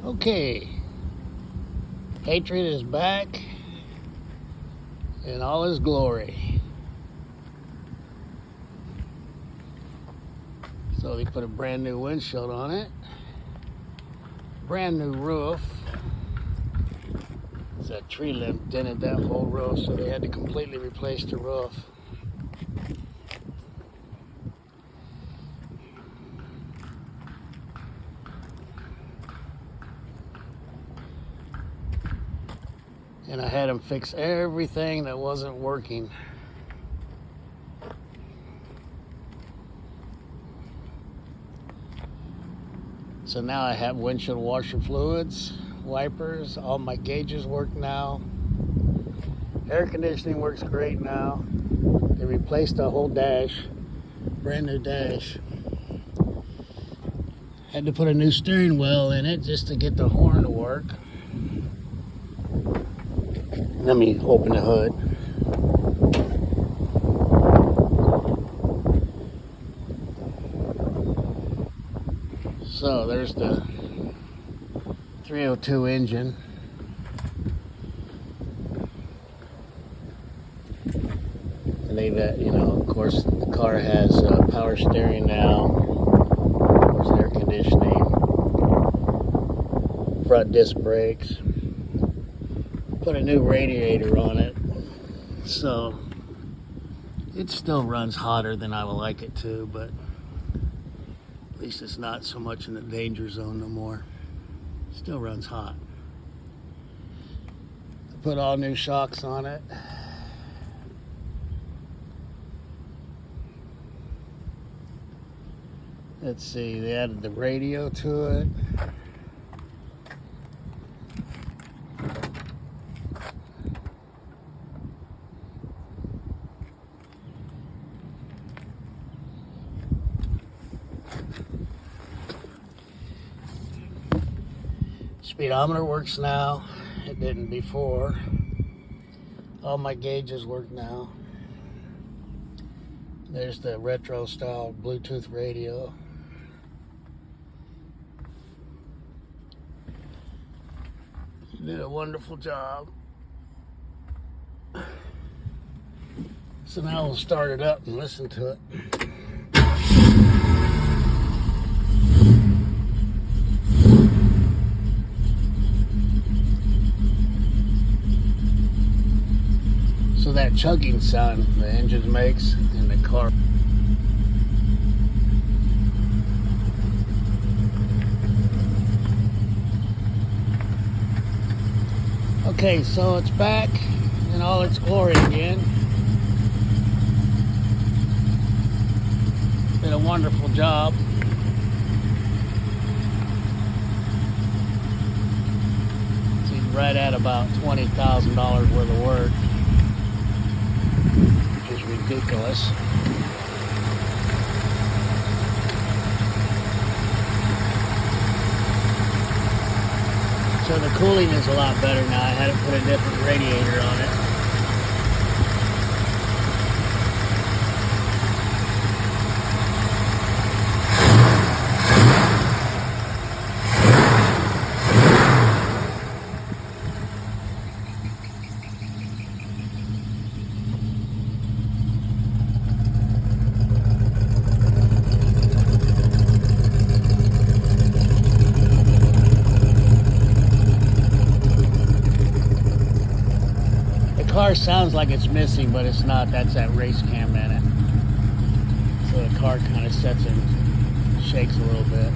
Okay, Patriot is back in all his glory. So they put a brand new windshield on it, brand new roof. That tree limb dented that whole roof, so they had to completely replace the roof. And I had them fix everything that wasn't working. So now I have windshield washer fluids, wipers, all my gauges work now. Air conditioning works great now. They replaced the whole dash, brand new dash. Had to put a new steering wheel in it just to get the horn to work. Let me open the hood. So there's the 302 engine. And they've, of course, the car has power steering now. Of course, air conditioning, front disc brakes. Put a new radiator on it, so it still runs hotter than I would like it to, but at least it's not so much in the danger zone no more. Still runs hot. I put all new shocks on it. Let's see, they added the radio to it. Speedometer works now. It didn't before. All my gauges work now. There's the retro style Bluetooth radio. You did a wonderful job. So now we'll start it up and listen to it. So that chugging sound the engine makes in the car. Okay, so it's back in all its glory again. Did a wonderful job. It's right at about $20,000 worth of work. Which is ridiculous. So the cooling is a lot better now. I had to put a different radiator on it. The car sounds like it's missing, but it's not. That's that race cam in it. So the car kind of sets and shakes a little bit.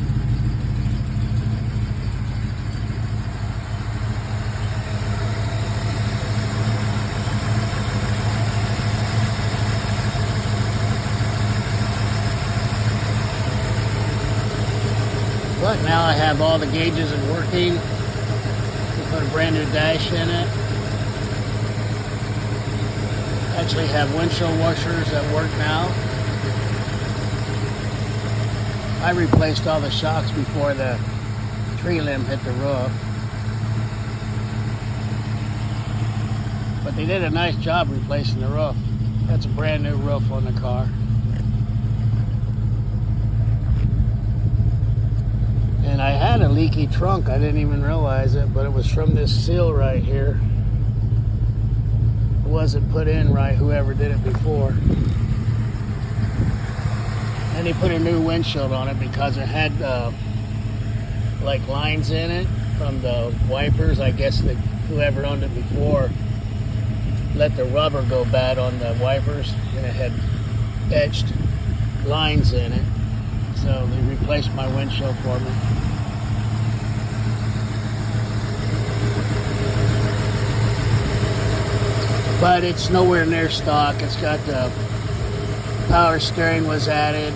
But now I have all the gauges and working. Put a brand new dash in it. Actually have windshield washers that work now. I replaced all the shocks before the tree limb hit the roof. But they did a nice job replacing the roof. That's a brand new roof on the car. And I had them leaky trunk. I didn't even realize it, but it was from this seal right here. It wasn't put in right, whoever did it before. And he put a new windshield on it because it had like lines in it from the wipers. I guess that whoever owned it before let the rubber go bad on the wipers, and it had etched lines in it. So they replaced my windshield for me. But it's nowhere near stock. It's got the power steering was added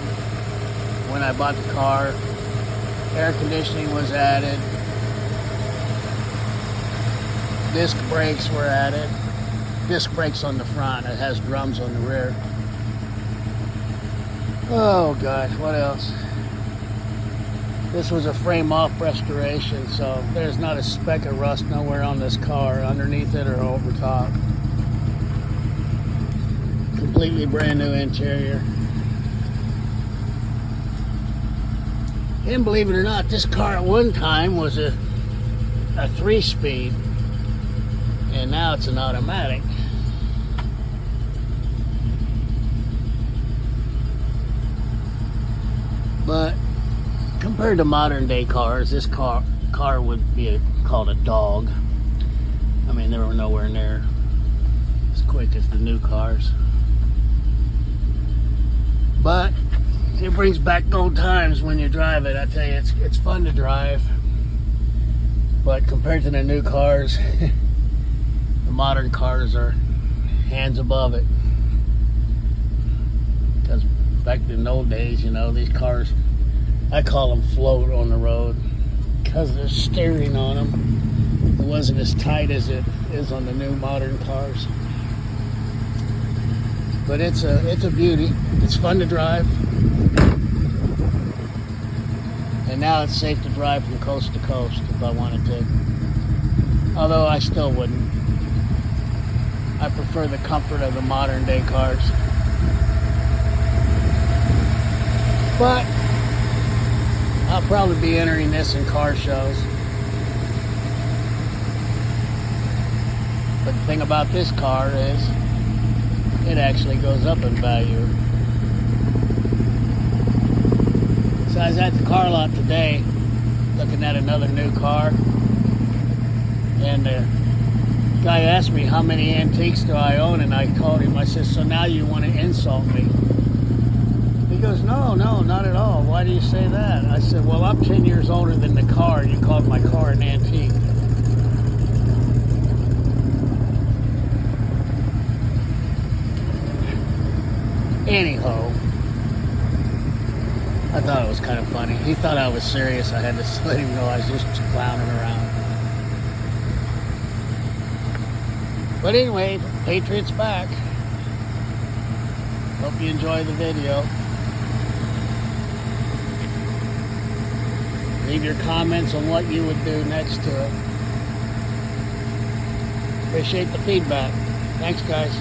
when I bought the car. Air conditioning was added. Disc brakes were added. Disc brakes on the front. It has drums on the rear. Oh gosh, what else? This was a frame off restoration, so there's not a speck of rust nowhere on this car, underneath it or over top. Completely brand new interior. And believe it or not, this car at one time was a 3-speed, and now it's an automatic. But compared to modern day cars, this car would be called a dog. I mean, they were nowhere near as quick as the new cars. But it brings back old times when you drive it. I tell you, it's fun to drive. But compared to the new cars, the modern cars are hands above it. Because back in the old days, you know, these cars, I call them float on the road because there's steering on them. It wasn't as tight as it is on the new modern cars. But it's a beauty. It's fun to drive. And now it's safe to drive from coast to coast if I wanted to. Although I still wouldn't. I prefer the comfort of the modern day cars. But I'll probably be entering this in car shows. But the thing about this car is it actually goes up in value. So I was at the car lot today looking at another new car, and the guy asked me how many antiques do I own, and I told him, I said, so now you want to insult me? He goes, no, not at all. Why do you say that? I said, well, I'm 10 years older than the car, and you called my car an antique. Anyhow, I thought it was kind of funny. He thought I was serious. I had to let him know I was just clowning around. But anyway, Patriot's back. Hope you enjoy the video. Leave your comments on what you would do next to it. Appreciate the feedback. Thanks, guys.